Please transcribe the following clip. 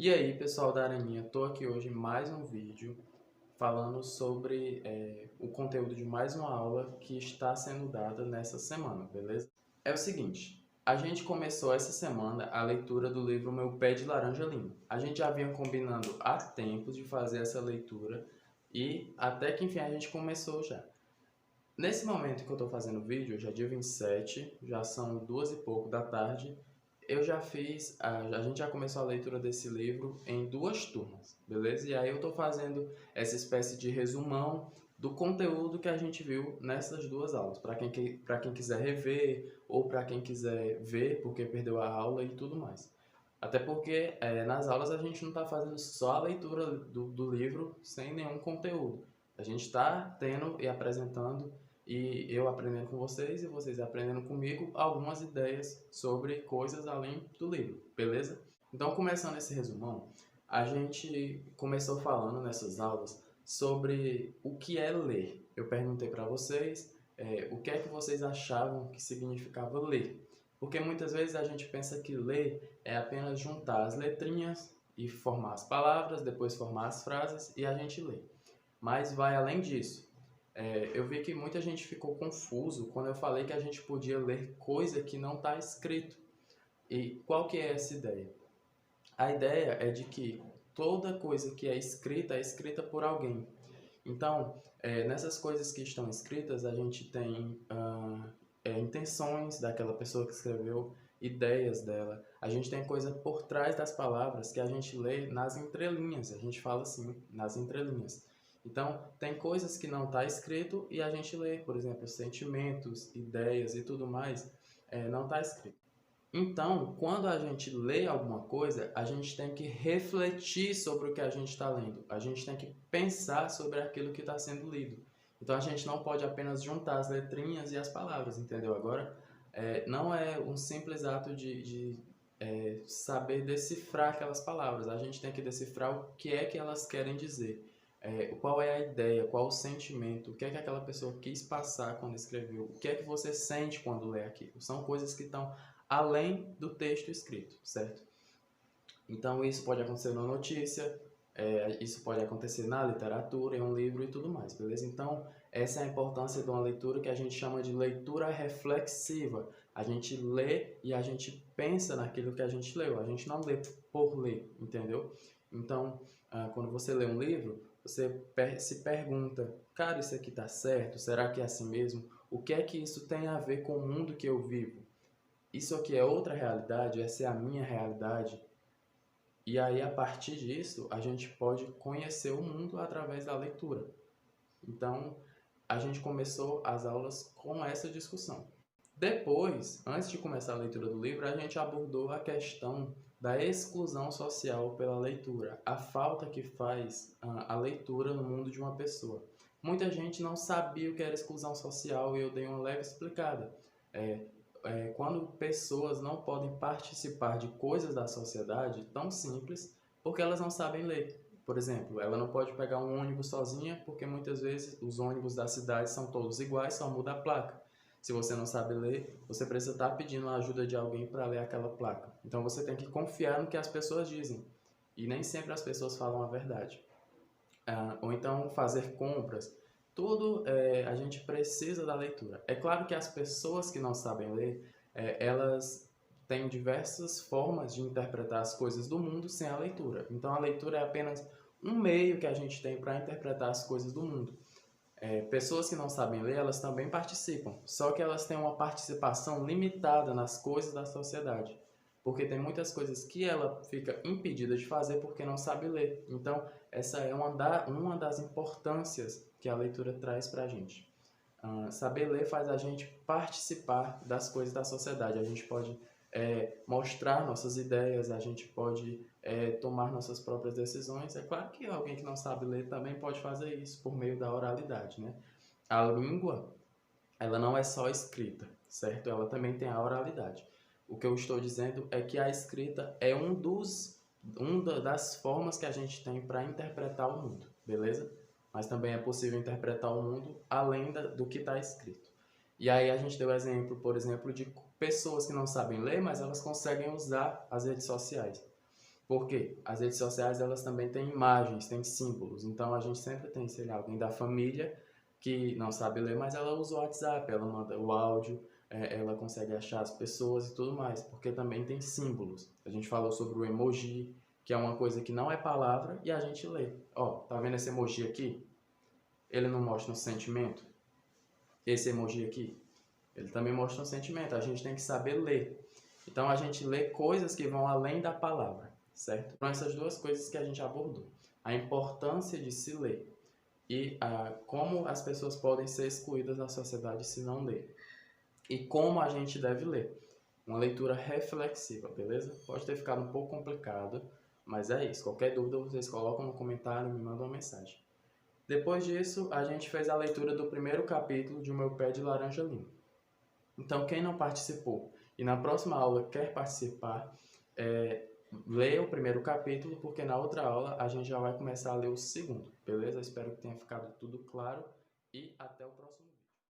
E aí, pessoal da Areninha, tô aqui hoje em mais um vídeo falando sobre o conteúdo de mais uma aula que está sendo dada nessa semana, beleza? É o seguinte, a gente começou essa semana a leitura do livro Meu Pé de Laranja Lima. A gente já vinha combinando há tempos de fazer essa leitura e até que enfim a gente começou já. Nesse momento que eu estou fazendo o vídeo, já é dia 27, já são 2 e pouco da tarde, eu já fiz, a gente já começou a leitura desse livro em 2 turmas, beleza? E aí eu estou fazendo essa espécie de resumão do conteúdo que a gente viu nessas 2 aulas, para quem quiser rever ou para quem quiser ver porque perdeu a aula e tudo mais. Até porque nas aulas a gente não está fazendo só a leitura do livro sem nenhum conteúdo. A gente está tendo e apresentando, e eu aprendendo com vocês e vocês aprendendo comigo, algumas ideias sobre coisas além do livro, beleza? Então, começando esse resumão, a gente começou falando nessas aulas sobre o que é ler. Eu perguntei para vocês o que é que vocês achavam que significava ler. Porque muitas vezes a gente pensa que ler é apenas juntar as letrinhas e formar as palavras, depois formar as frases e a gente lê. Mas vai além disso. Eu vi que muita gente ficou confuso quando eu falei que a gente podia ler coisa que não está escrito. E qual que é essa ideia? A ideia é de que toda coisa que é escrita por alguém. Então, nessas coisas que estão escritas, a gente tem intenções daquela pessoa que escreveu, ideias dela. A gente tem coisa por trás das palavras que a gente lê nas entrelinhas. A gente fala assim, nas entrelinhas. Então, tem coisas que não está escrito e a gente lê, por exemplo, sentimentos, ideias e tudo mais, não está escrito. Então, quando a gente lê alguma coisa, a gente tem que refletir sobre o que a gente está lendo. A gente tem que pensar sobre aquilo que está sendo lido. Então, a gente não pode apenas juntar as letrinhas e as palavras, entendeu? Agora, não é um simples ato de saber decifrar aquelas palavras. A gente tem que decifrar o que é que elas querem dizer. Qual é a ideia, qual o sentimento, o que é que aquela pessoa quis passar quando escreveu, o que é que você sente quando lê aquilo. São coisas que estão além do texto escrito, certo? Então isso pode acontecer na notícia, isso pode acontecer na literatura, em um livro e tudo mais, beleza? Então essa é a importância de uma leitura que a gente chama de leitura reflexiva. A gente lê e a gente pensa naquilo que a gente leu, a gente não lê por ler, entendeu? Então, quando você lê um livro, você se pergunta, cara, isso aqui tá certo? Será que é assim mesmo? O que é que isso tem a ver com o mundo que eu vivo? Isso aqui é outra realidade, essa é a minha realidade. E aí, a partir disso, a gente pode conhecer o mundo através da leitura. Então, a gente começou as aulas com essa discussão. Depois, antes de começar a leitura do livro, a gente abordou a questão da exclusão social pela leitura, a falta que faz a leitura no mundo de uma pessoa. Muita gente não sabia o que era exclusão social e eu dei uma leve explicada. Quando pessoas não podem participar de coisas da sociedade tão simples porque elas não sabem ler. Por exemplo, ela não pode pegar um ônibus sozinha porque muitas vezes os ônibus da cidade são todos iguais, só muda a placa. Se você não sabe ler, você precisa estar pedindo a ajuda de alguém para ler aquela placa. Então você tem que confiar no que as pessoas dizem. E nem sempre as pessoas falam a verdade. Ou então fazer compras. Tudo a gente precisa da leitura. É claro que as pessoas que não sabem ler, elas têm diversas formas de interpretar as coisas do mundo sem a leitura. Então a leitura é apenas um meio que a gente tem para interpretar as coisas do mundo. Pessoas que não sabem ler, elas também participam, só que elas têm uma participação limitada nas coisas da sociedade, porque tem muitas coisas que ela fica impedida de fazer porque não sabe ler. Então, essa é uma das importâncias que a leitura traz para a gente. Saber ler faz a gente participar das coisas da sociedade. A gente pode mostrar nossas ideias, a gente pode tomar nossas próprias decisões. É claro que alguém que não sabe ler também pode fazer isso por meio da oralidade, né? A língua, ela não é só escrita, certo? Ela também tem a oralidade. O que eu estou dizendo é que a escrita é uma das formas que a gente tem para interpretar o mundo, beleza? Mas também é possível interpretar o mundo além do que está escrito. E aí a gente deu exemplo, por exemplo, de pessoas que não sabem ler, mas elas conseguem usar as redes sociais. Por quê? As redes sociais, elas também têm imagens, têm símbolos. Então, a gente sempre tem, sei lá, alguém da família que não sabe ler, mas ela usa o WhatsApp, ela manda o áudio, ela consegue achar as pessoas e tudo mais, porque também tem símbolos. A gente falou sobre o emoji, que é uma coisa que não é palavra e a gente lê. Ó, tá vendo esse emoji aqui? Ele não mostra um sentimento? Esse emoji aqui, ele também mostra um sentimento. A gente tem que saber ler. Então, a gente lê coisas que vão além da palavra, certo? São essas duas coisas que a gente abordou. A importância de se ler e como as pessoas podem ser excluídas da sociedade se não ler. E como a gente deve ler. Uma leitura reflexiva, beleza? Pode ter ficado um pouco complicado, mas é isso. Qualquer dúvida vocês colocam no comentário e me mandam uma mensagem. Depois disso, a gente fez a leitura do primeiro capítulo de O Meu Pé de Laranja Lima. Então, quem não participou e na próxima aula quer participar, leia o primeiro capítulo, porque na outra aula a gente já vai começar a ler o segundo, beleza? Espero que tenha ficado tudo claro e até o próximo vídeo.